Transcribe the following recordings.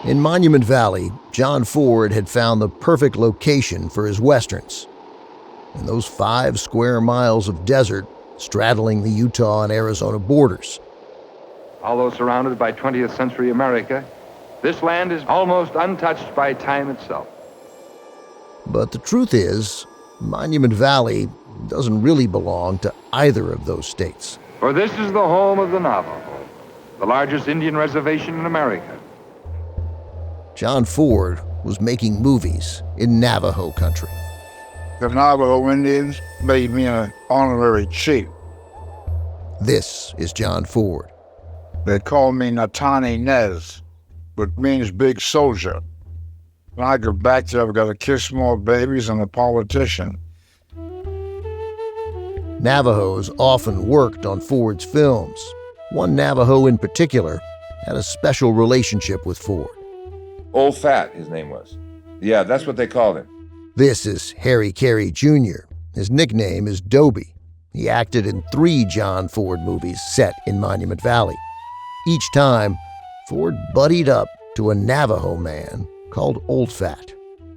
In Monument Valley, John Ford had found the perfect location for his westerns. In those 5 square miles of desert straddling the Utah and Arizona borders. Although surrounded by 20th century America, this land is almost untouched by time itself. But the truth is, Monument Valley doesn't really belong to either of those states. For this is the home of the Navajo, the largest Indian reservation in America. John Ford was making movies in Navajo country. The Navajo Indians made me an honorary chief. This is John Ford. They called me Natani Nez, which means big soldier. When I go back there, I've got to kiss more babies than a politician. Navajos often worked on Ford's films. One Navajo in particular had a special relationship with Ford. Old Fat, his name was. Yeah, that's what they called him. This is Harry Carey Jr. His nickname is Dobie. He acted in 3 John Ford movies set in Monument Valley. Each time, Ford buddied up to a Navajo man called Old Fat.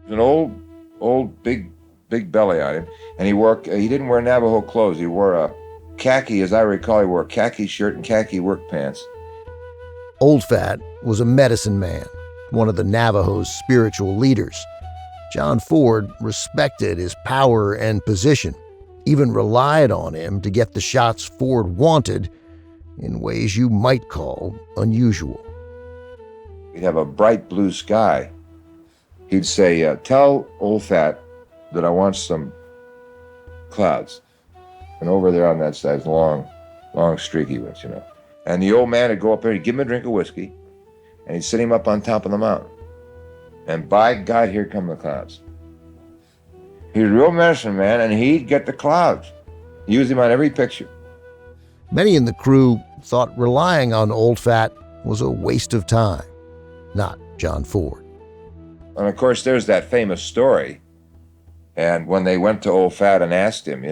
An old, big belly on him, and he didn't wear Navajo clothes. He wore a khaki, as I recall, he wore a khaki shirt and khaki work pants. Old Fat was a medicine man, one of the Navajo's spiritual leaders. John Ford respected his power and position, even relied on him to get the shots Ford wanted in ways you might call unusual. He'd have a bright blue sky. He'd say, tell Old Fat that I want some clouds. And over there on that side, long streaky ones, you know. And the old man would go up there, he'd give him a drink of whiskey, and he'd sit him up on top of the mountain. And by God, here come the clouds. He was a real medicine man, and he'd get the clouds. He used him on every picture. Many in the crew thought relying on Old Fat was a waste of time. Not John Ford. And of course, there's that famous story. And when they went to Old Fat and asked him,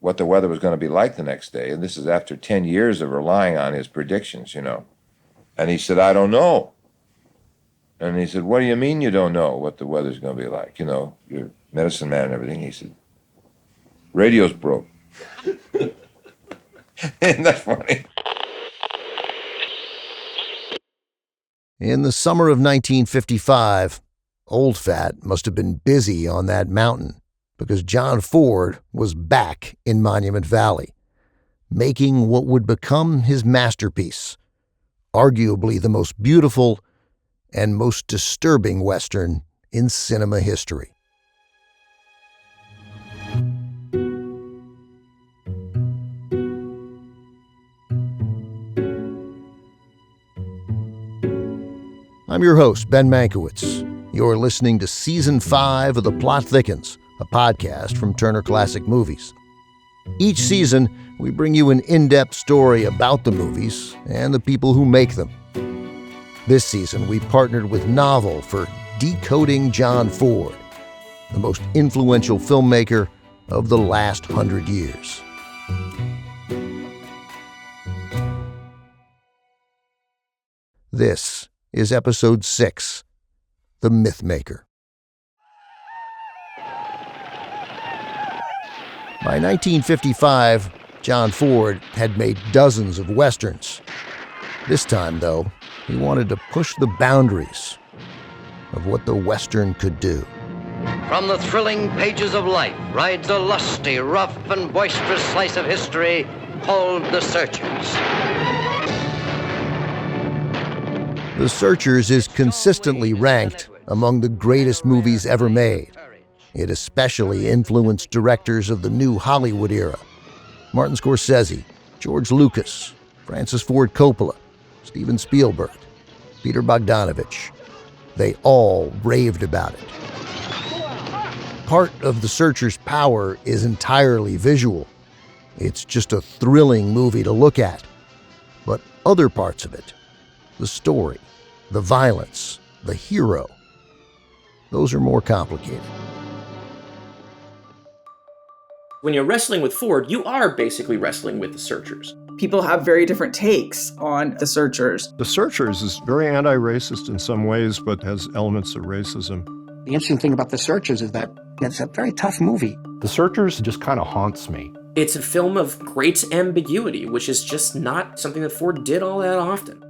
what the weather was going to be like the next day, and this is after 10 years of relying on his predictions, And he said, I don't know. And he said, what do you mean you don't know what the weather's going to be like? You're a medicine man and everything. He said, radio's broke. Isn't that funny? In the summer of 1955, Old Fat must have been busy on that mountain because John Ford was back in Monument Valley, making what would become his masterpiece, arguably the most beautiful and most disturbing Western in cinema history. I'm your host, Ben Mankiewicz. You're listening to Season 5 of The Plot Thickens, a podcast from Turner Classic Movies. Each season, we bring you an in-depth story about the movies and the people who make them. This season, we partnered with Novel for Decoding John Ford, the most influential filmmaker of the last 100 years. This is Episode 6, The Mythmaker. By 1955, John Ford had made dozens of westerns. This time, though, he wanted to push the boundaries of what the Western could do. From the thrilling pages of life rides a lusty, rough, and boisterous slice of history called The Searchers. The Searchers is consistently ranked among the greatest movies ever made. It especially influenced directors of the new Hollywood era: Martin Scorsese, George Lucas, Francis Ford Coppola, Steven Spielberg, Peter Bogdanovich. They all raved about it. Part of The Searchers' power is entirely visual. It's just a thrilling movie to look at. But other parts of it, the story, the violence, the hero, those are more complicated. When you're wrestling with Ford, you are basically wrestling with the Searchers. People have very different takes on The Searchers. The Searchers is very anti-racist in some ways, but has elements of racism. The interesting thing about The Searchers is that it's a very tough movie. The Searchers just kind of haunts me. It's a film of great ambiguity, which is just not something that Ford did all that often.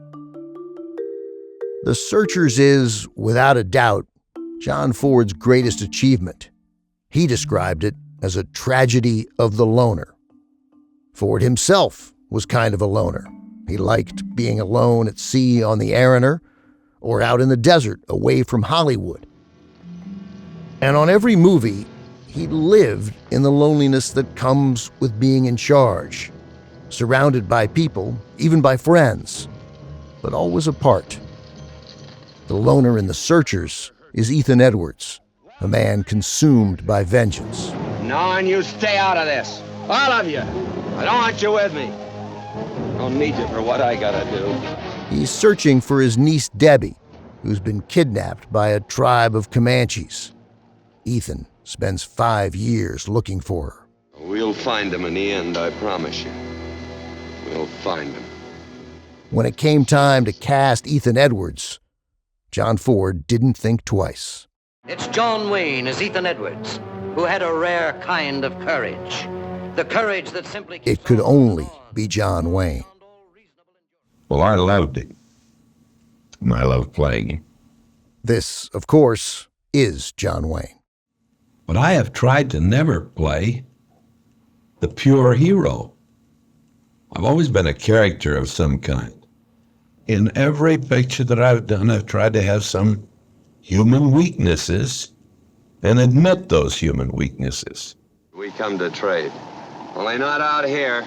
The Searchers is, without a doubt, John Ford's greatest achievement. He described it as a tragedy of the loner. Ford himself was kind of a loner. He liked being alone at sea on the Ariner or out in the desert away from Hollywood. And on every movie, he lived in the loneliness that comes with being in charge, surrounded by people, even by friends, but always apart. The loner in The Searchers is Ethan Edwards, a man consumed by vengeance. No, and you stay out of this. All of you. I don't want you with me. I don't need you for what I gotta do. He's searching for his niece Debbie, who's been kidnapped by a tribe of Comanches. Ethan spends 5 years looking for her. We'll find him in the end, I promise you. We'll find him. When it came time to cast Ethan Edwards, John Ford didn't think twice. It's John Wayne as Ethan Edwards, who had a rare kind of courage. The courage that simply... It could only be John Wayne. Well, I loved it. And I loved playing it. This, of course, is John Wayne. But I have tried to never play the pure hero. I've always been a character of some kind. In every picture that I've done, I've tried to have some human weaknesses and admit those human weaknesses. We come to trade. Only not out here.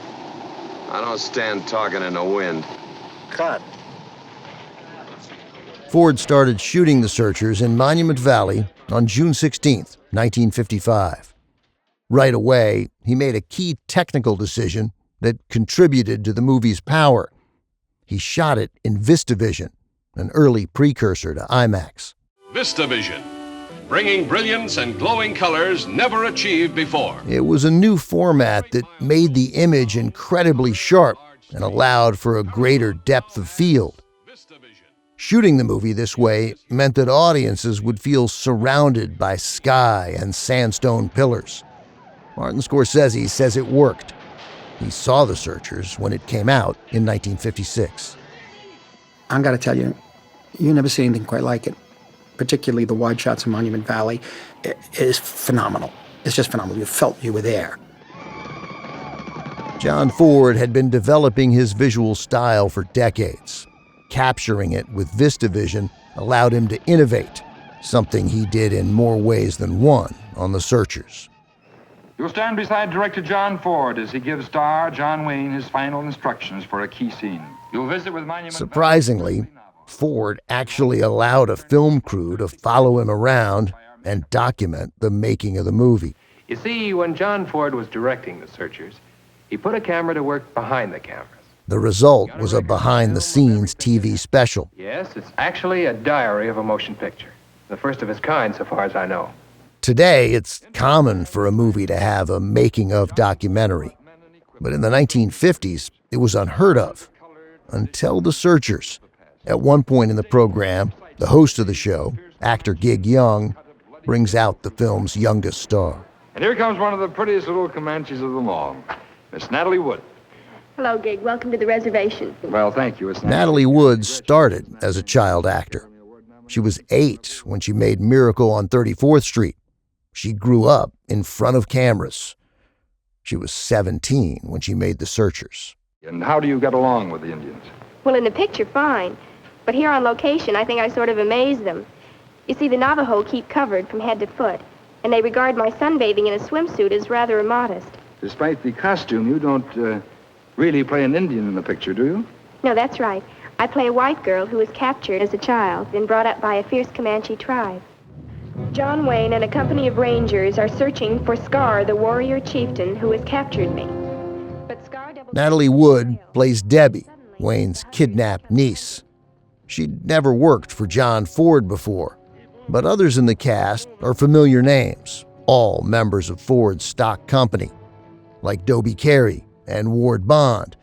I don't stand talking in the wind. Cut. Ford started shooting The Searchers in Monument Valley on June 16, 1955. Right away, he made a key technical decision that contributed to the movie's power. He shot it in VistaVision, an early precursor to IMAX. VistaVision, bringing brilliance and glowing colors never achieved before. It was a new format that made the image incredibly sharp and allowed for a greater depth of field. Shooting the movie this way meant that audiences would feel surrounded by sky and sandstone pillars. Martin Scorsese says it worked. He saw The Searchers when it came out in 1956. I've got to tell you, you never see anything quite like it. Particularly the wide shots of Monument Valley. It is phenomenal. It's just phenomenal. You felt you were there. John Ford had been developing his visual style for decades. Capturing it with VistaVision allowed him to innovate, something he did in more ways than one on The Searchers. You'll stand beside director John Ford as he gives star John Wayne his final instructions for a key scene. You'll visit with Monument. Surprisingly, Ford actually allowed a film crew to follow him around and document the making of the movie. You see, when John Ford was directing The Searchers, he put a camera to work behind the cameras. The result was a behind-the-scenes TV special. Yes, it's actually a diary of a motion picture. The first of its kind, so far as I know. Today, it's common for a movie to have a making-of documentary. But in the 1950s, it was unheard of. Until The Searchers. At one point in the program, the host of the show, actor Gig Young, brings out the film's youngest star. And here comes one of the prettiest little Comanches of them all, Miss Natalie Wood. Hello, Gig. Welcome to the reservation. Well, thank you. It's Natalie Wood started as a child actor. She was 8 when she made Miracle on 34th Street. She grew up in front of cameras. She was 17 when she made The Searchers. And how do you get along with the Indians? Well, in the picture, fine. But here on location, I think I sort of amaze them. You see, the Navajo keep covered from head to foot, and they regard my sunbathing in a swimsuit as rather immodest. Despite the costume, you don't really play an Indian in the picture, do you? No, that's right. I play a white girl who was captured as a child and brought up by a fierce Comanche tribe. John Wayne and a company of rangers are searching for Scar, the warrior chieftain who has captured me. But Scar... Natalie Wood plays Debbie, Wayne's kidnapped niece. She'd never worked for John Ford before, but others in the cast are familiar names, all members of Ford's stock company, like Dobie Carey and Ward Bond.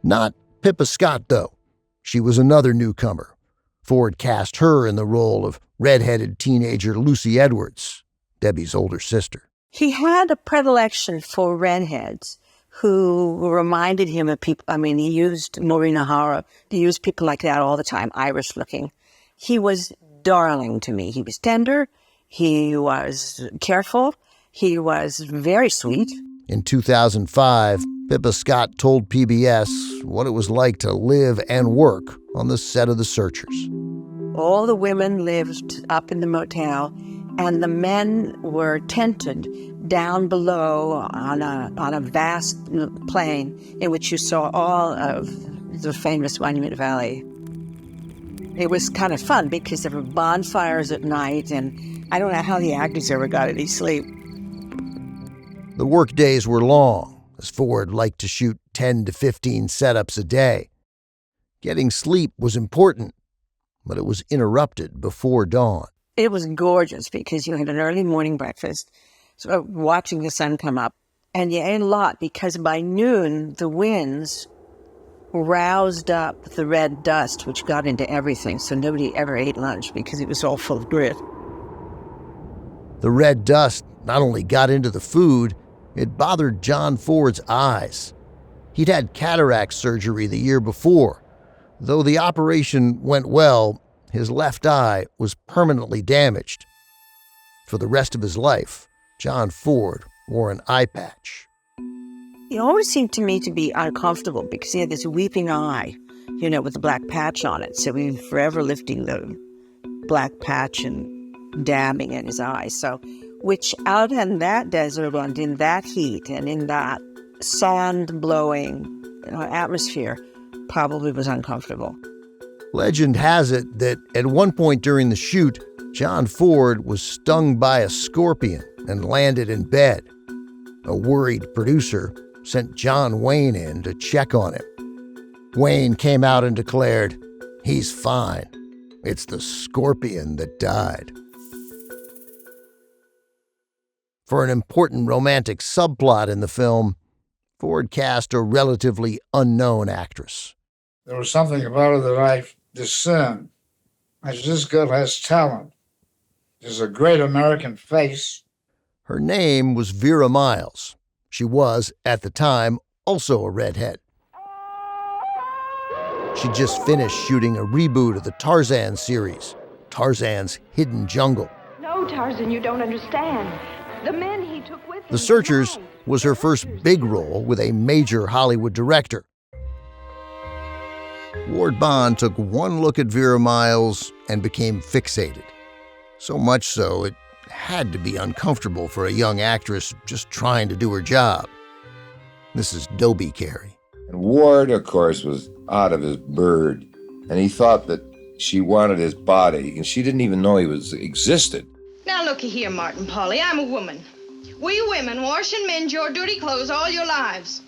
Not Pippa Scott, though. She was another newcomer. Ford cast her in the role of red-headed teenager Lucy Edwards, Debbie's older sister. He had a predilection for redheads who reminded him of people. I mean, he used Maureen O'Hara. He used people like that all the time, Irish-looking. He was darling to me. He was tender. He was careful. He was very sweet. In 2005, Pippa Scott told PBS what it was like to live and work on the set of The Searchers. All the women lived up in the motel, and the men were tented down below on a vast plain in which you saw all of the famous Monument Valley. It was kind of fun because there were bonfires at night, and I don't know how the actors ever got any sleep. The work days were long, as Ford liked to shoot 10 to 15 setups a day. Getting sleep was important, but it was interrupted before dawn. It was gorgeous because you had an early morning breakfast, so watching the sun come up, and you ate a lot because by noon the winds roused up the red dust, which got into everything, so nobody ever ate lunch because it was all full of grit. The red dust not only got into the food, it bothered John Ford's eyes. He'd had cataract surgery the year before. Though the operation went well, his left eye was permanently damaged. For the rest of his life, John Ford wore an eye patch. He always seemed to me to be uncomfortable because he had this weeping eye, with the black patch on it. So he was forever lifting the black patch and dabbing at his eye. So, which out in that desert and in that heat and in that sand-blowing atmosphere probably was uncomfortable. Legend has it that at one point during the shoot, John Ford was stung by a scorpion and landed in bed. A worried producer sent John Wayne in to check on him. Wayne came out and declared, "He's fine. It's the scorpion that died." For an important romantic subplot in the film, Ford cast a relatively unknown actress. There was something about her that I discerned. This girl has talent. She's a great American face. Her name was Vera Miles. She was, at the time, also a redhead. She just finished shooting a reboot of the Tarzan series, Tarzan's Hidden Jungle. No, Tarzan, you don't understand. The men he took with him. The Searchers was her first big role with a major Hollywood director. Ward Bond took one look at Vera Miles and became fixated. So much so, it had to be uncomfortable for a young actress just trying to do her job. This is Dobie Carey. And Ward, of course, was out of his bird, and he thought that she wanted his body, and she didn't even know he existed. Now looky here, Martin Polly, I'm a woman. We women wash and mend your dirty clothes all your lives.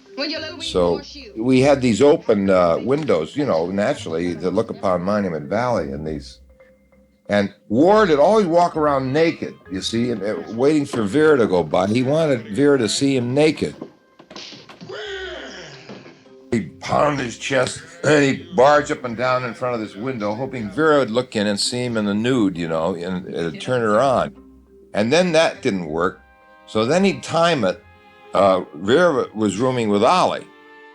So we had these open windows, naturally, to look upon Monument Valley and these. And Ward would always walk around naked, you see, and waiting for Vera to go by. He wanted Vera to see him naked. He'd pound his chest, and he'd barge up and down in front of this window, hoping Vera would look in and see him in the nude, and it'd turn her on. And then that didn't work. So then he'd time it. Vera was rooming with Ollie.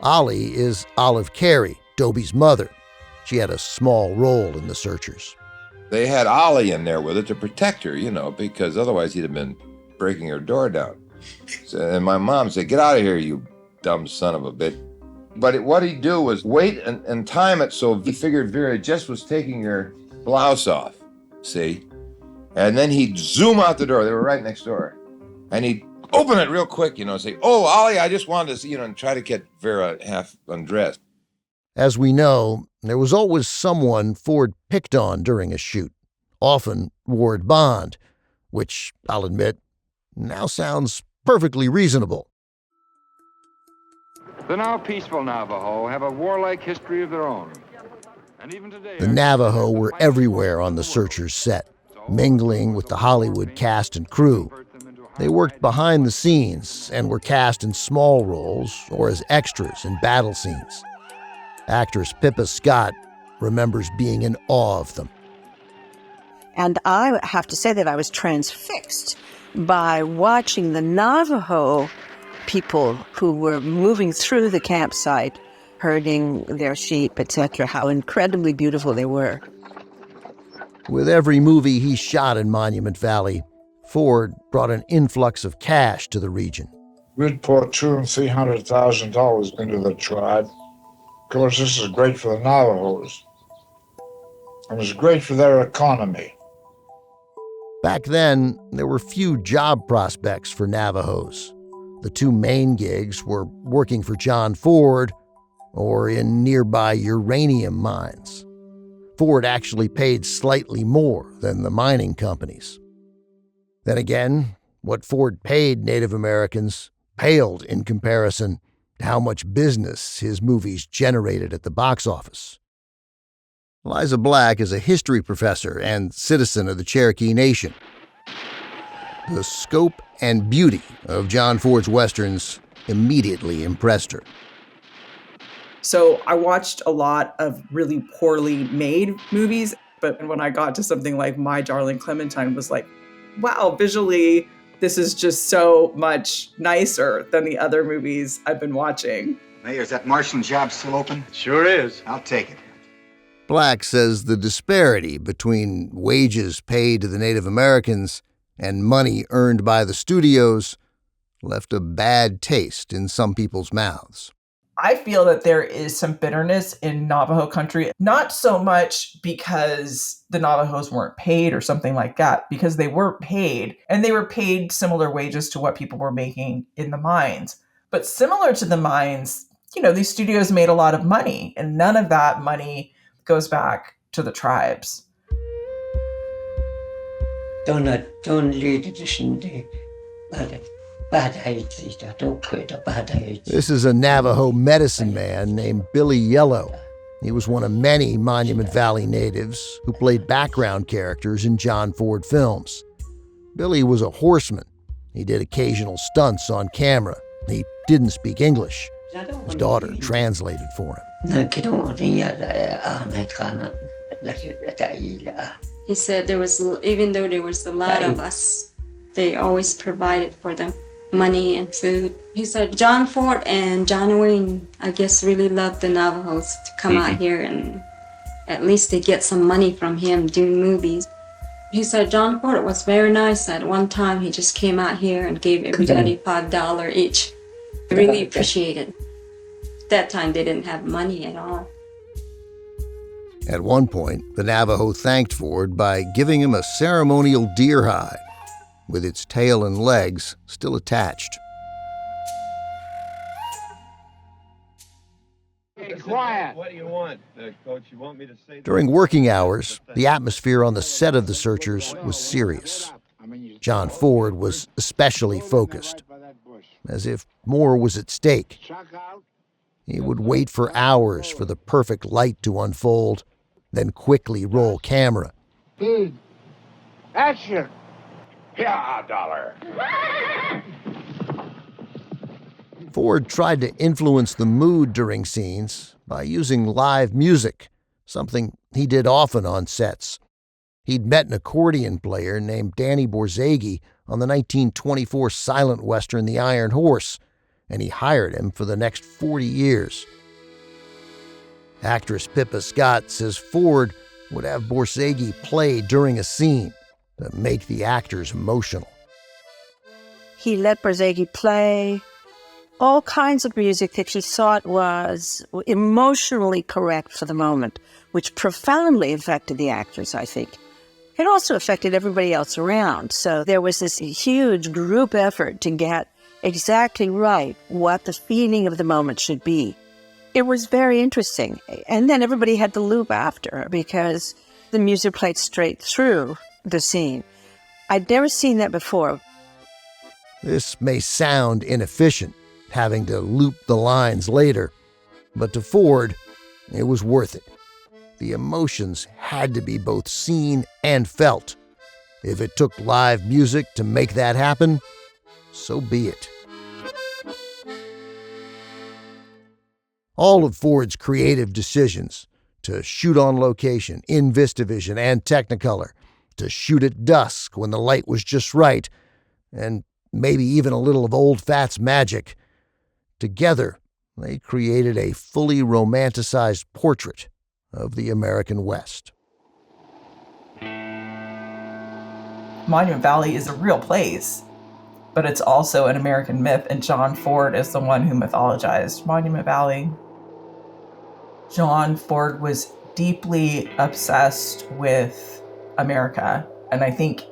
Ollie is Olive Carey, Dobie's mother. She had a small role in The Searchers. They had Ollie in there with her to protect her, because otherwise he'd have been breaking her door down. And my mom said, "Get out of here, you dumb son of a bitch." But what he'd do was wait and time it so he figured Vera just was taking her blouse off, see? And then he'd zoom out the door. They were right next door. And he'd open it real quick, say, "Oh, Ollie, I just wanted to see," and try to get Vera half undressed. As we know, there was always someone Ford picked on during a shoot, often Ward Bond, which, I'll admit, now sounds perfectly reasonable. The now peaceful Navajo have a warlike history of their own. And even today, the Navajo were everywhere on The Searchers set, mingling with the Hollywood cast and crew. They worked behind the scenes and were cast in small roles or as extras in battle scenes. Actress Pippa Scott remembers being in awe of them. And I have to say that I was transfixed by watching the Navajo people who were moving through the campsite, herding their sheep, etc., how incredibly beautiful they were. With every movie he shot in Monument Valley, Ford brought an influx of cash to the region. We'd pour $200,000 and $300,000 into the tribe. Of course, this is great for the Navajos. It was great for their economy. Back then, there were few job prospects for Navajos. The two main gigs were working for John Ford or in nearby uranium mines. Ford actually paid slightly more than the mining companies. Then again, what Ford paid Native Americans paled in comparison to how much business his movies generated at the box office. Liza Black is a history professor and citizen of the Cherokee Nation. The scope and beauty of John Ford's Westerns immediately impressed her. So I watched a lot of really poorly made movies, but when I got to something like My Darling Clementine, was like, wow, visually, this is just so much nicer than the other movies I've been watching. Mayor, is that marshalling job still open? Sure is. I'll take it. Black says the disparity between wages paid to the Native Americans and money earned by the studios left a bad taste in some people's mouths. I feel that there is some bitterness in Navajo country, not so much because the Navajos weren't paid or something like that, because they were paid, and they were paid similar wages to what people were making in the mines. But similar to the mines, these studios made a lot of money, and none of that money goes back to the tribes. This is a Navajo medicine man named Billy Yellow. He was one of many Monument Valley natives who played background characters in John Ford films. Billy was a horseman. He did occasional stunts on camera. He didn't speak English. His daughter translated for him. He said even though there was a lot of us, they always provided for them money and food. He said John Ford and John Wayne, I guess, really loved the Navajos to come out here and at least they get some money from him doing movies. He said John Ford was very nice. At one time, he just came out here and gave everybody $5 each. I really appreciated it. That time, they didn't have money at all. At one point, the Navajo thanked Ford by giving him a ceremonial deer hide, with its tail and legs still attached. Hey, quiet. What do you want, Coach? You want me to say? During working hours, the atmosphere on the set of The Searchers was serious. John Ford was especially focused, as if more was at stake. He would wait for hours for the perfect light to unfold, then quickly roll camera. Action! Yeah, $1. Ford tried to influence the mood during scenes by using live music, something he did often on sets. He'd met an accordion player named Danny Borzage on the 1924 silent western The Iron Horse, and he hired him for the next 40 years. Actress Pippa Scott says Ford would have Borzage play during a scene to make the actors emotional. He let Borzage play all kinds of music that he thought was emotionally correct for the moment, which profoundly affected the actors, I think. It also affected everybody else around. So there was this huge group effort to get exactly right what the feeling of the moment should be. It was very interesting. And then everybody had to loop after because the music played straight through the scene. I'd never seen that before. This may sound inefficient, having to loop the lines later, but to Ford, it was worth it. The emotions had to be both seen and felt. If it took live music to make that happen, so be it. All of Ford's creative decisions to shoot on location, in VistaVision and Technicolor, to shoot at dusk when the light was just right, and maybe even a little of Old Fat's magic, together they created a fully romanticized portrait of the American West. Monument Valley is a real place, but it's also an American myth, and John Ford is the one who mythologized Monument Valley. John Ford was deeply obsessed with America, and I think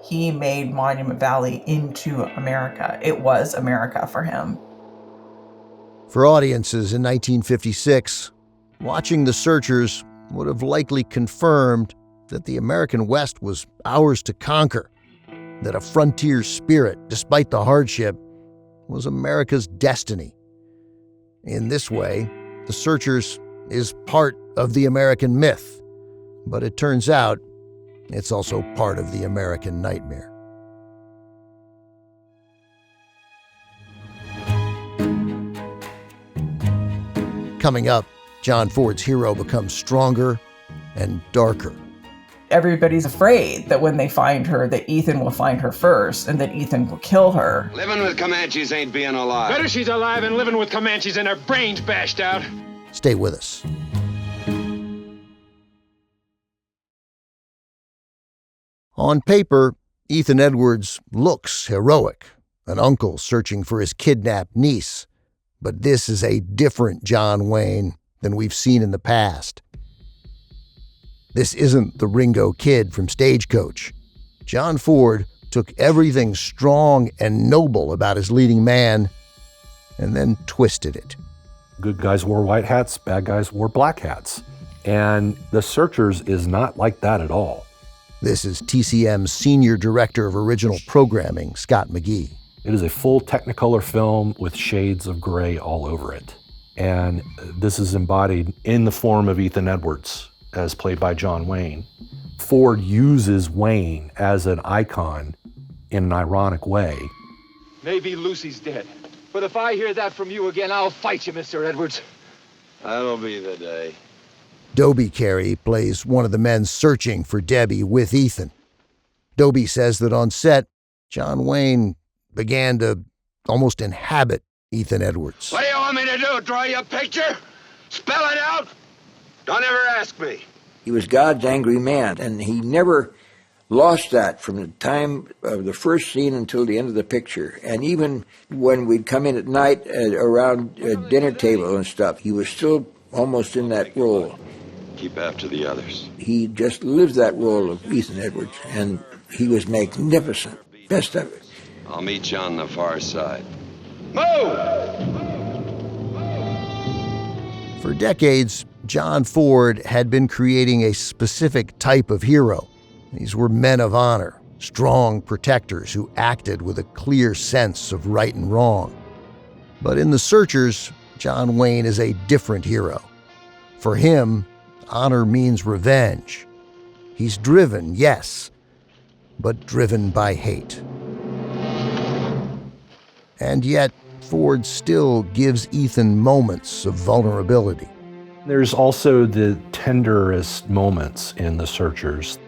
he made Monument Valley into America. It was America for him. For audiences in 1956, watching The Searchers would have likely confirmed that the American West was ours to conquer, that a frontier spirit, despite the hardship, was America's destiny. In this way, The Searchers is part of the American myth, but it turns out it's also part of the American nightmare. Coming up, John Ford's hero becomes stronger and darker. Everybody's afraid that when they find her, that Ethan will find her first and that Ethan will kill her. Living with Comanches ain't being alive. Better she's alive and living with Comanches and her brains bashed out. Stay with us. On paper, Ethan Edwards looks heroic, an uncle searching for his kidnapped niece. But this is a different John Wayne than we've seen in the past. This isn't the Ringo Kid from Stagecoach. John Ford took everything strong and noble about his leading man and then twisted it. Good guys wore white hats, bad guys wore black hats. And The Searchers is not like that at all. This is TCM's Senior Director of Original Programming, Scott McGee. It is a full Technicolor film with shades of gray all over it. And this is embodied in the form of Ethan Edwards, as played by John Wayne. Ford uses Wayne as an icon in an ironic way. Maybe Lucy's dead. But if I hear that from you again, I'll fight you, Mr. Edwards. That'll be the day. Dobie Carey plays one of the men searching for Debbie with Ethan. Dobie says that on set, John Wayne began to almost inhabit Ethan Edwards. What do you want me to do? Draw you a picture? Spell it out? Don't ever ask me. He was God's angry man, and he never lost that from the time of the first scene until the end of the picture. And even when we'd come in at night around dinner table and stuff, he was still almost in that role. Keep after the others. He just lived that role of Ethan Edwards, and he was magnificent. Best of it. I'll meet you on the far side. Move! For decades, John Ford had been creating a specific type of hero. These were men of honor, strong protectors who acted with a clear sense of right and wrong. But in The Searchers, John Wayne is a different hero. For him, honor means revenge. He's driven, yes, but driven by hate. And yet, Ford still gives Ethan moments of vulnerability. There's also the tenderest moments in The Searchers.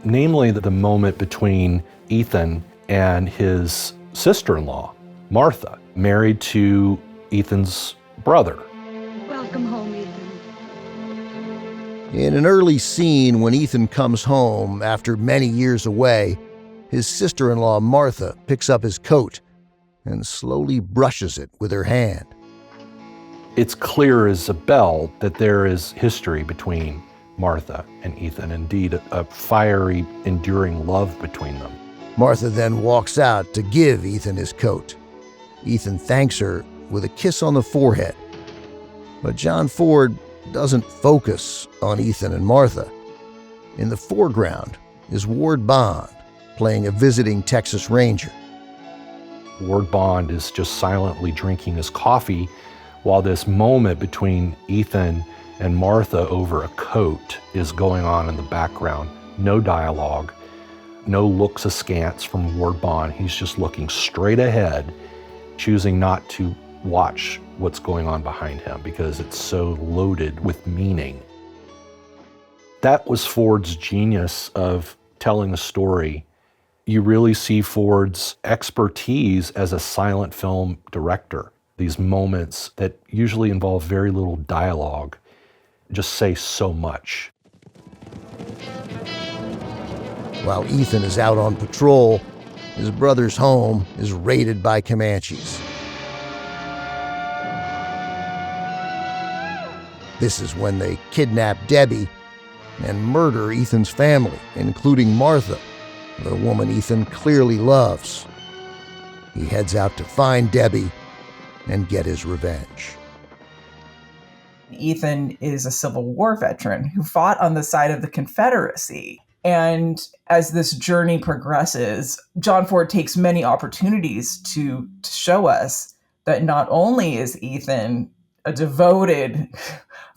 Namely, the moment between Ethan and his sister-in-law, Martha, married to Ethan's brother. Welcome home, Ethan. In an early scene when Ethan comes home after many years away, his sister-in-law Martha picks up his coat and slowly brushes it with her hand. It's clear as a bell that there is history between Martha and Ethan, indeed a fiery, enduring love between them. Martha then walks out to give Ethan his coat. Ethan thanks her with a kiss on the forehead. But John Ford doesn't focus on Ethan and Martha. In the foreground is Ward Bond, playing a visiting Texas Ranger. Ward Bond is just silently drinking his coffee while this moment between Ethan and Martha over a coat is going on in the background. No dialogue, no looks askance from Ward Bond. He's just looking straight ahead, choosing not to watch what's going on behind him because it's so loaded with meaning. That was Ford's genius of telling a story. You really see Ford's expertise as a silent film director. These moments that usually involve very little dialogue just say so much. While Ethan is out on patrol, his brother's home is raided by Comanches. This is when they kidnap Debbie and murder Ethan's family, including Martha, the woman Ethan clearly loves. He heads out to find Debbie and get his revenge. Ethan is a Civil War veteran who fought on the side of the Confederacy. And as this journey progresses, John Ford takes many opportunities to show us that not only is Ethan a devoted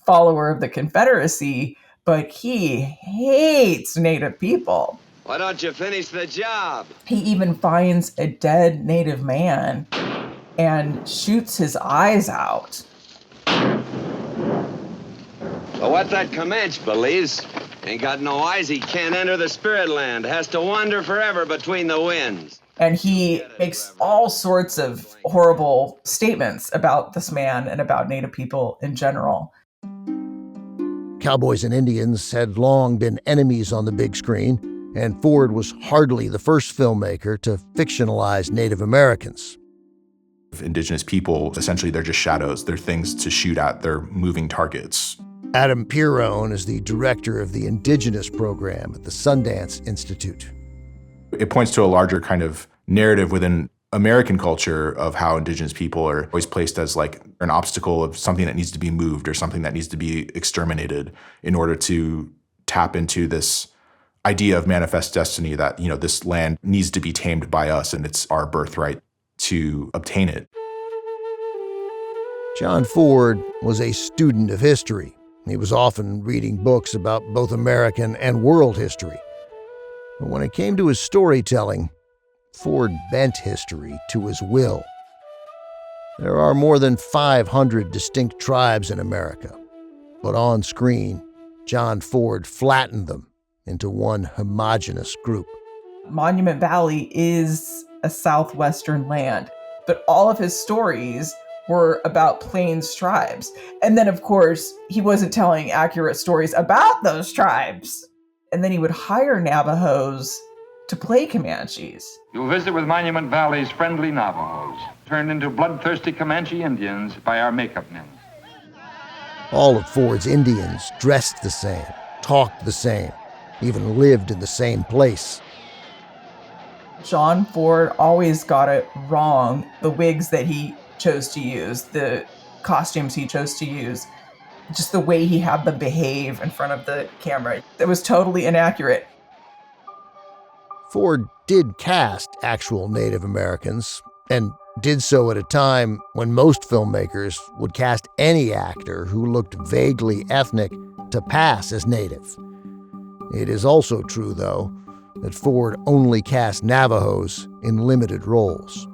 follower of the Confederacy, but he hates Native people. Why don't you finish the job? He even finds a dead Native man and shoots his eyes out. But what that Comanche believes, ain't got no eyes, he can't enter the spirit land, has to wander forever between the winds. And he makes all sorts of horrible statements about this man and about Native people in general. Cowboys and Indians had long been enemies on the big screen, and Ford was hardly the first filmmaker to fictionalize Native Americans. Indigenous people, essentially, they're just shadows. They're things to shoot at. They're moving targets. Adam Pirone is the director of the Indigenous program at the Sundance Institute. It points to a larger kind of narrative within American culture of how Indigenous people are always placed as like an obstacle of something that needs to be moved or something that needs to be exterminated in order to tap into this idea of manifest destiny that, you know, this land needs to be tamed by us and it's our birthright to obtain it. John Ford was a student of history. He was often reading books about both American and world history. But when it came to his storytelling, Ford bent history to his will. There are more than 500 distinct tribes in America, but on screen, John Ford flattened them into one homogeneous group. Monument Valley is a southwestern land, but all of his stories were about Plains tribes. And then, of course, he wasn't telling accurate stories about those tribes. And then he would hire Navajos to play Comanches. You'll visit with Monument Valley's friendly Navajos, turned into bloodthirsty Comanche Indians by our makeup men. All of Ford's Indians dressed the same, talked the same, even lived in the same place. John Ford always got it wrong. The wigs that he chose to use, the costumes he chose to use, just the way he had them behave in front of the camera. It was totally inaccurate. Ford did cast actual Native Americans, and did so at a time when most filmmakers would cast any actor who looked vaguely ethnic to pass as Native. It is also true, though, that Ford only cast Navajos in limited roles.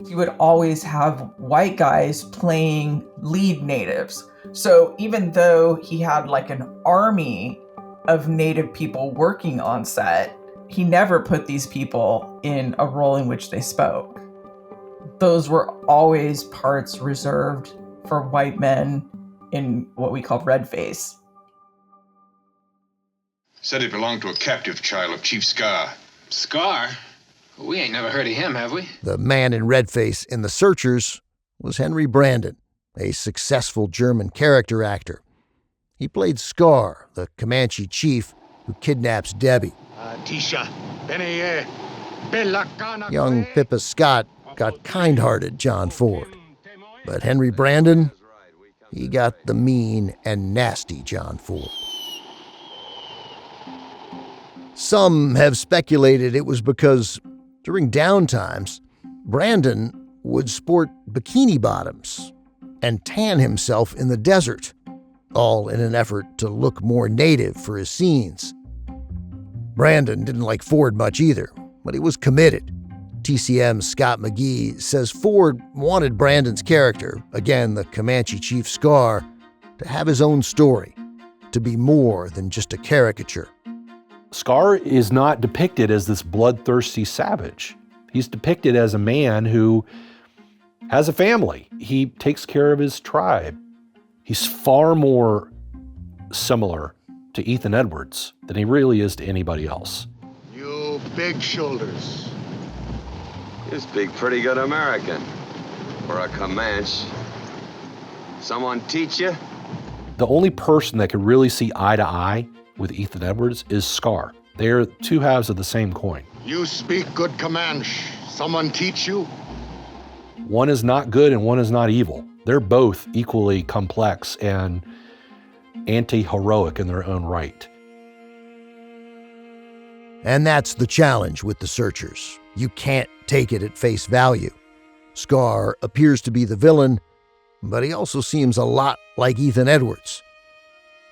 You would always have white guys playing lead natives. So even though he had like an army of Native people working on set, he never put these people in a role in which they spoke. Those were always parts reserved for white men in what we call red face. Said it belonged to a captive child of Chief Scar. Scar? We ain't never heard of him, have we? The man in red face in The Searchers was Henry Brandon, a successful German character actor. He played Scar, the Comanche chief who kidnaps Debbie. Young Pippa Scott got kind-hearted John Ford. But Henry Brandon, he got the mean and nasty John Ford. Some have speculated it was because during downtimes, Brandon would sport bikini bottoms and tan himself in the desert, all in an effort to look more native for his scenes. Brandon didn't like Ford much either, but he was committed. TCM's Scott McGee says Ford wanted Brandon's character, again the Comanche chief Scar, to have his own story, to be more than just a caricature. Scar is not depicted as this bloodthirsty savage. He's depicted as a man who has a family. He takes care of his tribe. He's far more similar to Ethan Edwards than he really is to anybody else. You big shoulders. You speak pretty good American for a Comanche. Someone teach you? The only person that could really see eye to eye with Ethan Edwards is Scar. They're two halves of the same coin. You speak good Comanche. Someone teach you? One is not good and one is not evil. They're both equally complex and anti-heroic in their own right. And that's the challenge with The Searchers. You can't take it at face value. Scar appears to be the villain, but he also seems a lot like Ethan Edwards.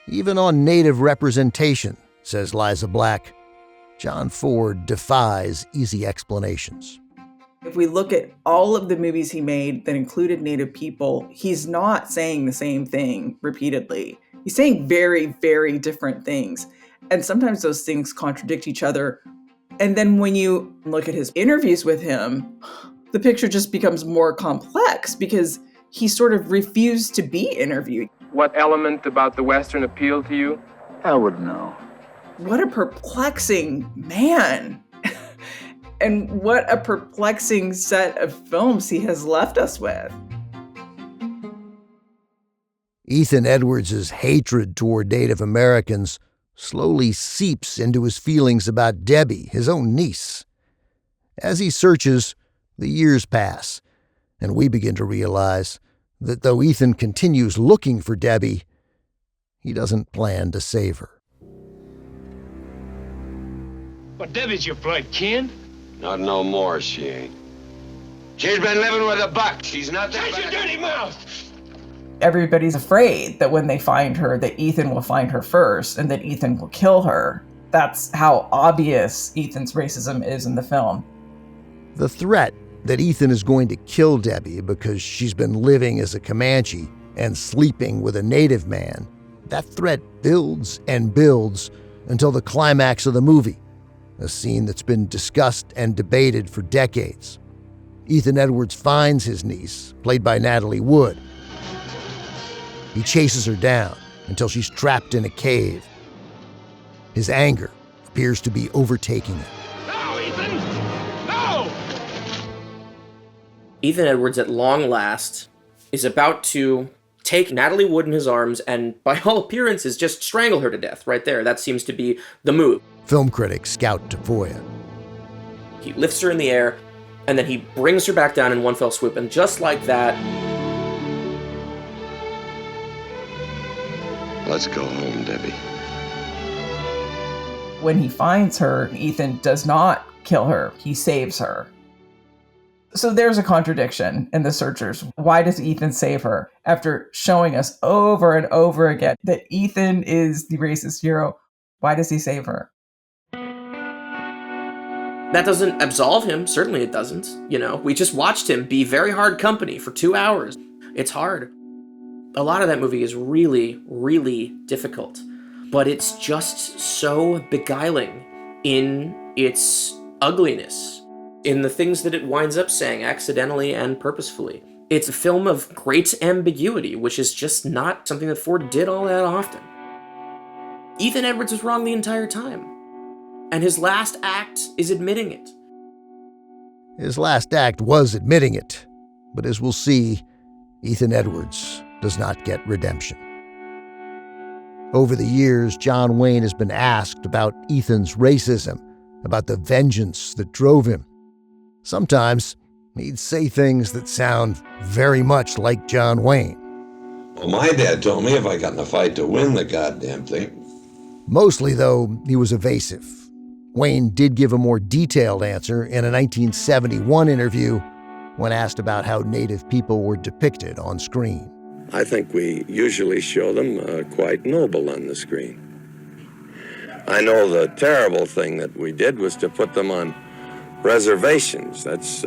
Even on native representation, says Liza Black, John Ford defies easy explanations. If we look at all of the movies he made that included Native people, he's not saying the same thing repeatedly. He's saying very, very different things. And sometimes those things contradict each other. And then when you look at his interviews with him, the picture just becomes more complex because he sort of refused to be interviewed. What element about the Western appealed to you? I would know. What a perplexing man. And what a perplexing set of films he has left us with. Ethan Edwards' hatred toward Native Americans slowly seeps into his feelings about Debbie, his own niece. As he searches, the years pass, and we begin to realize that though Ethan continues looking for Debbie, he doesn't plan to save her. But Debbie's your blood kin. Not no more, she ain't. She's been living with a buck. She's not that. Shut your dirty mouth! Everybody's afraid that when they find her, that Ethan will find her first and that Ethan will kill her. That's how obvious Ethan's racism is in the film. The threat that Ethan is going to kill Debbie because she's been living as a Comanche and sleeping with a native man, that threat builds and builds until the climax of the movie, a scene that's been discussed and debated for decades. Ethan Edwards finds his niece, played by Natalie Wood. He chases her down until she's trapped in a cave. His anger appears to be overtaking him. No, Ethan! No! Ethan Edwards, at long last, is about to take Natalie Wood in his arms and, by all appearances, just strangle her to death right there. That seems to be the move. Film critic Scout Tafoya. He lifts her in the air, and then he brings her back down in one fell swoop, and just like that... Let's go home, Debbie. When he finds her, Ethan does not kill her. He saves her. So there's a contradiction in The Searchers. Why does Ethan save her? After showing us over and over again that Ethan is the racist hero, why does he save her? That doesn't absolve him. Certainly it doesn't. You know, we just watched him be very hard company for 2 hours. It's hard. A lot of that movie is really, really difficult, but it's just so beguiling in its ugliness, in the things that it winds up saying accidentally and purposefully. It's a film of great ambiguity, which is just not something that Ford did all that often. Ethan Edwards was wrong the entire time, and his last act is admitting it. His last act was admitting it, but as we'll see, Ethan Edwards does not get redemption. Over the years, John Wayne has been asked about Ethan's racism, about the vengeance that drove him. Sometimes he'd say things that sound very much like John Wayne. Well, my dad told me if I got in a fight to win the goddamn thing. Mostly, though, he was evasive. Wayne did give a more detailed answer in a 1971 interview when asked about how Native people were depicted on screen. I think we usually show them quite noble on the screen. I know the terrible thing that we did was to put them on reservations. That's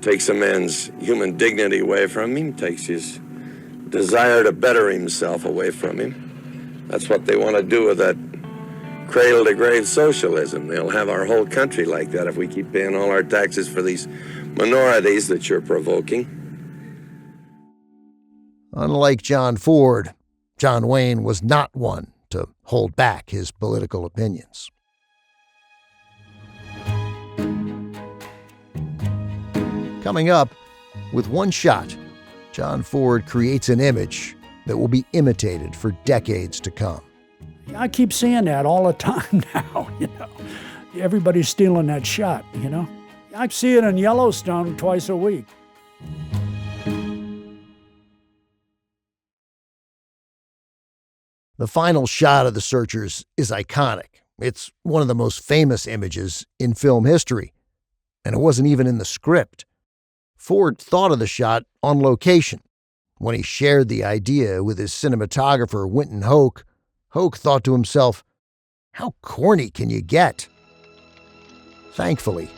takes a man's human dignity away from him, takes his desire to better himself away from him. That's what they want to do with that cradle-to-grave socialism. They'll have our whole country like that if we keep paying all our taxes for these minorities that you're provoking. Unlike John Ford, John Wayne was not one to hold back his political opinions. Coming up, with one shot, John Ford creates an image that will be imitated for decades to come. I keep seeing that all the time now, Everybody's stealing that shot, I see it in Yellowstone twice a week. The final shot of The Searchers is iconic. It's one of the most famous images in film history, and it wasn't even in the script. Ford thought of the shot on location. When he shared the idea with his cinematographer, Winton Hoke, Hoke thought to himself, how corny can you get? Thankfully,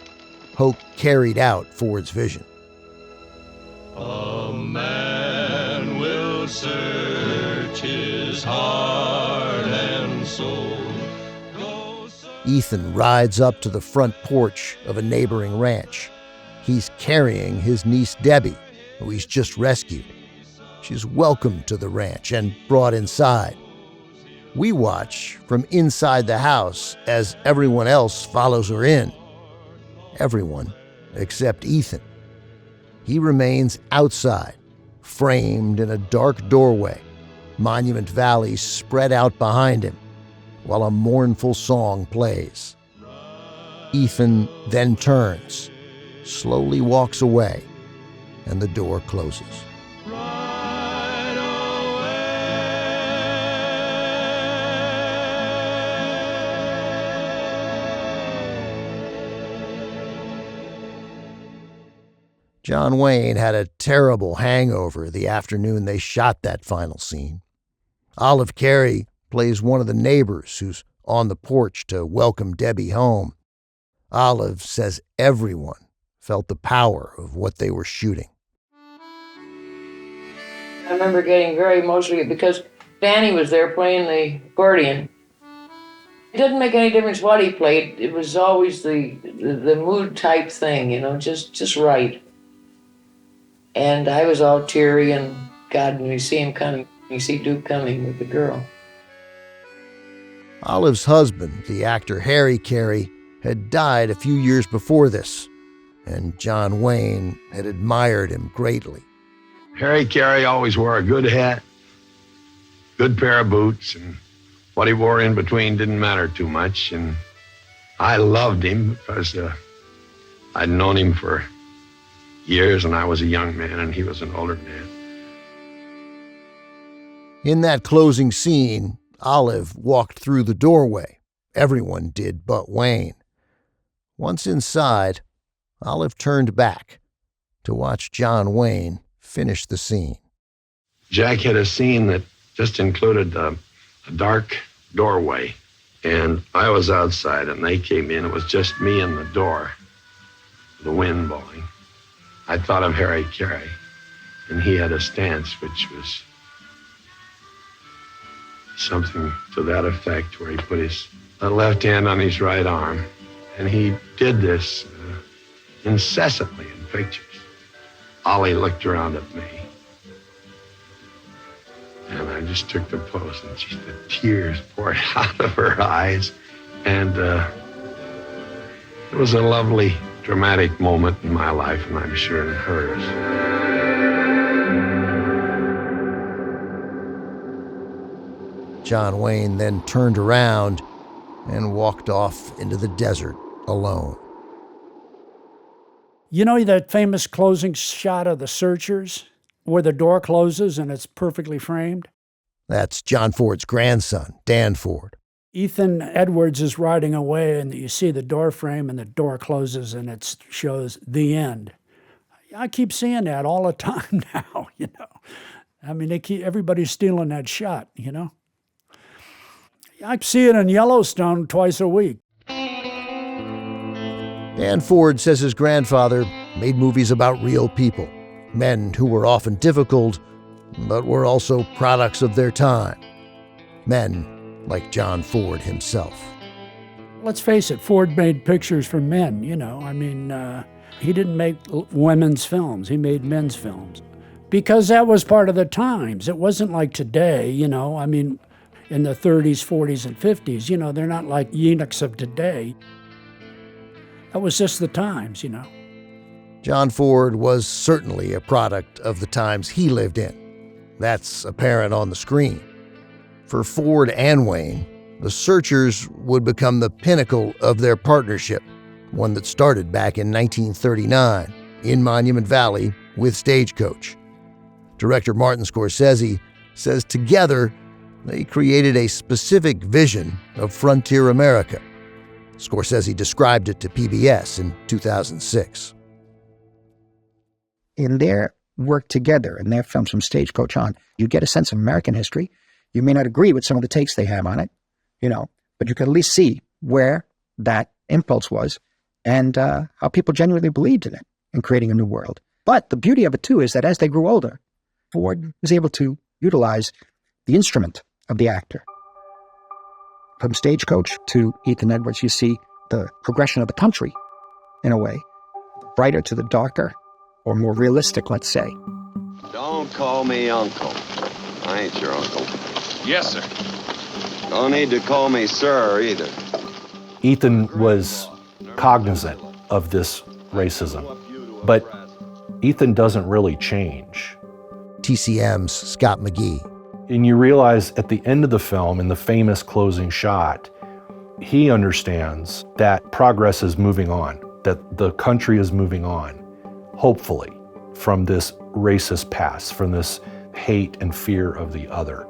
Hoke carried out Ford's vision. A man will search his heart and soul. Ethan rides up to the front porch of a neighboring ranch. He's carrying his niece Debbie, who he's just rescued. She's welcomed to the ranch and brought inside. We watch from inside the house as everyone else follows her in. Everyone except Ethan. He remains outside, framed in a dark doorway, Monument Valley spread out behind him, while a mournful song plays. Ethan then turns, slowly walks away, and the door closes. John Wayne had a terrible hangover the afternoon they shot that final scene. Olive Carey plays one of the neighbors who's on the porch to welcome Debbie home. Olive says everyone felt the power of what they were shooting. I remember getting very emotional because Danny was there playing the accordion. It didn't make any difference what he played. It was always the mood type thing, just right. And I was all teary, and God, when you see him coming, you see Duke coming with the girl. Olive's husband, the actor Harry Carey, had died a few years before this, and John Wayne had admired him greatly. Harry Carey always wore a good hat, good pair of boots, and what he wore in between didn't matter too much. And I loved him because I'd known him for years, and I was a young man, and he was an older man. In that closing scene, Olive walked through the doorway. Everyone did but Wayne. Once inside, Olive turned back to watch John Wayne finish the scene. Jack had a scene that just included a dark doorway, and I was outside, and they came in. It was just me and the door, the wind blowing. I thought of Harry Carey, and he had a stance which was something to that effect, where he put his left hand on his right arm, and he did this incessantly in pictures. Ollie looked around at me, and I just took the pose, and the tears poured out of her eyes, and it was a lovely, dramatic moment in my life, and I'm sure in hers. John Wayne then turned around and walked off into the desert alone. You know that famous closing shot of The Searchers, where the door closes and it's perfectly framed? That's John Ford's grandson, Dan Ford. Ethan Edwards is riding away, and you see the door frame, and the door closes, and it shows the end. I keep seeing that all the time now, I mean, everybody's stealing that shot, I see it in Yellowstone twice a week. And Ford says his grandfather made movies about real people, men who were often difficult, but were also products of their time. Men like John Ford himself. Let's face it, Ford made pictures for men, he didn't make women's films, he made men's films. Because that was part of the times. It wasn't like today, in the 30s, 40s, and 50s, they're not like eunuchs of today. That was just the times, John Ford was certainly a product of the times he lived in. That's apparent on the screen. For Ford and Wayne, The Searchers would become the pinnacle of their partnership, one that started back in 1939 in Monument Valley with Stagecoach. Director Martin Scorsese says together they created a specific vision of frontier America. Scorsese described it to PBS in 2006. In their work together, in their films from Stagecoach on, you get a sense of American history. You may not agree with some of the takes they have on it, but you can at least see where that impulse was and how people genuinely believed in it in creating a new world. But the beauty of it, too, is that as they grew older, Ford was able to utilize the instrument of the actor. From Stagecoach to Ethan Edwards, you see the progression of the country, in a way, brighter to the darker, or more realistic, let's say. Don't call me uncle. I ain't your uncle. Yes, sir. Don't need to call me sir, either. Ethan was cognizant of this racism, but Ethan doesn't really change. TCM's Scott McGee. And you realize at the end of the film, in the famous closing shot, he understands that progress is moving on, that the country is moving on, hopefully, from this racist past, from this hate and fear of the other.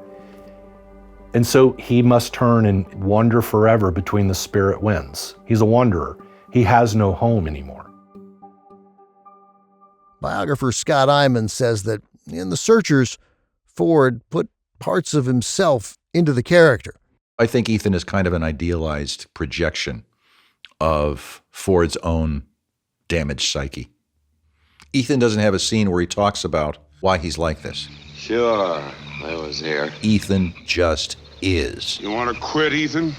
And so he must turn and wander forever between the spirit winds. He's a wanderer. He has no home anymore. Biographer Scott Eyman says that in The Searchers, Ford put parts of himself into the character. I think Ethan is kind of an idealized projection of Ford's own damaged psyche. Ethan doesn't have a scene where he talks about why he's like this. Sure, I was here. Ethan just is. You want to quit, Ethan?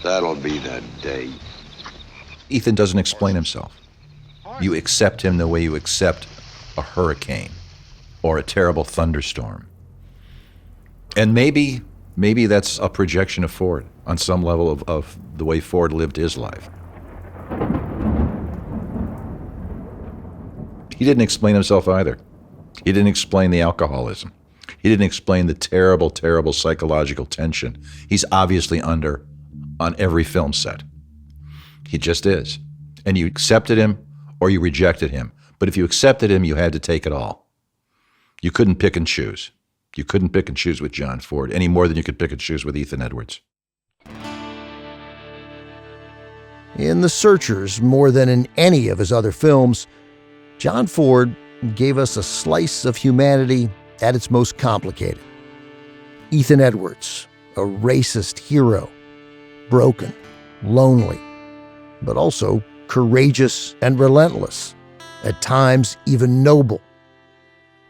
That'll be the day. Ethan doesn't explain himself. You accept him the way you accept a hurricane or a terrible thunderstorm. And maybe that's a projection of Ford on some level of the way Ford lived his life. He didn't explain himself either. He didn't explain the alcoholism. He didn't explain the terrible, terrible psychological tension he's obviously under on every film set. He just is. And you accepted him or you rejected him. But if you accepted him, you had to take it all. You couldn't pick and choose. You couldn't pick and choose with John Ford any more than you could pick and choose with Ethan Edwards. In The Searchers, more than in any of his other films, John Ford gave us a slice of humanity at its most complicated. Ethan Edwards, a racist hero, broken, lonely, but also courageous and relentless, at times even noble.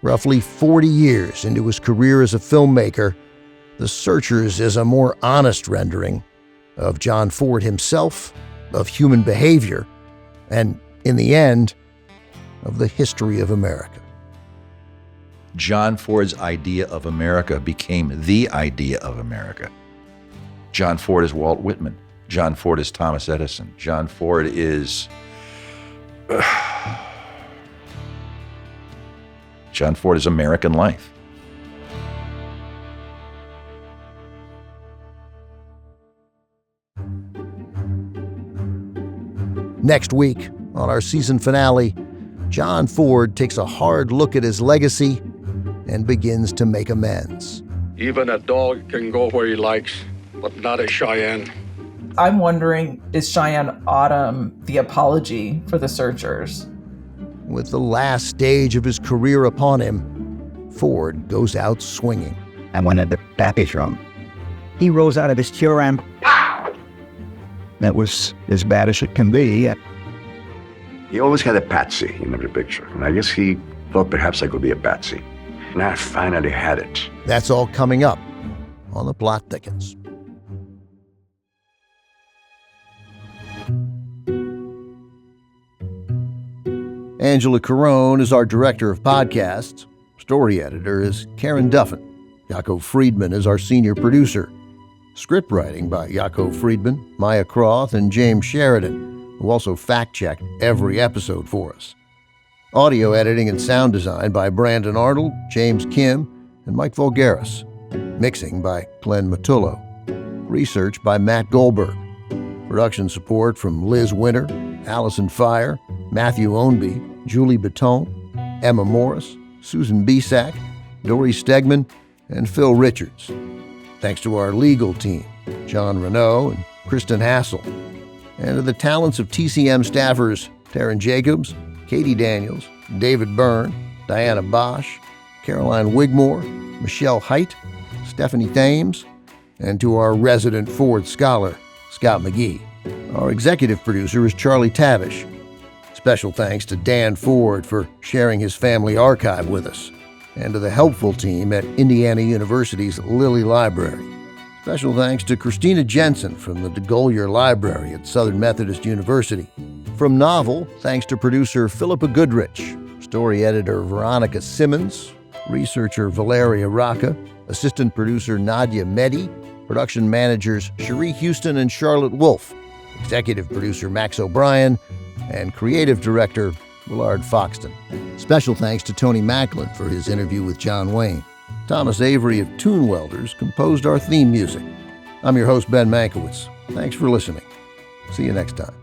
Roughly 40 years into his career as a filmmaker, The Searchers is a more honest rendering of John Ford himself, of human behavior, and, in the end, of the history of America. John Ford's idea of America became the idea of America. John Ford is Walt Whitman. John Ford is Thomas Edison. John Ford is... John Ford is American life. Next week, on our season finale, John Ford takes a hard look at his legacy and begins to make amends. Even a dog can go where he likes, but not a Cheyenne. I'm wondering, is Cheyenne Autumn the apology for The Searchers? With the last stage of his career upon him, Ford goes out swinging. I went in the package room. He rose out of his chair and that was as bad as it can be. He always had a patsy in every picture, and I guess he thought perhaps I could be a patsy. And I finally had it. That's all coming up on The Plot Thickens. Angela Carone is our director of podcasts. Story editor is Karen Duffin. Jaco Friedman is our senior producer. Script writing by Jaco Friedman, Maya Croth, and James Sheridan, who also fact-checked every episode for us. Audio editing and sound design by Brandon Arnold, James Kim, and Mike Voulgaris. Mixing by Glenn Matullo. Research by Matt Goldberg. Production support from Liz Winter, Allison Fire, Matthew Ownby, Julie Baton, Emma Morris, Susan Bisak, Dory Stegman, and Phil Richards. Thanks to our legal team, John Renault and Kristen Hassel, and to the talents of TCM staffers Taryn Jacobs, Katie Daniels, David Byrne, Diana Bosch, Caroline Wigmore, Michelle Height, Stephanie Thames, and to our resident Ford scholar, Scott McGee. Our executive producer is Charlie Tavish. Special thanks to Dan Ford for sharing his family archive with us, and to the helpful team at Indiana University's Lilly Library. Special thanks to Christina Jensen from the DeGolyer Library at Southern Methodist University. From Novel, thanks to producer Philippa Goodrich, story editor Veronica Simmons, researcher Valeria Rocca, assistant producer Nadia Mehdi, production managers Cherie Houston and Charlotte Wolfe, executive producer Max O'Brien, and creative director Willard Foxton. Special thanks to Tony Macklin for his interview with John Wayne. Thomas Avery of Tune Welders composed our theme music. I'm your host, Ben Mankiewicz. Thanks for listening. See you next time.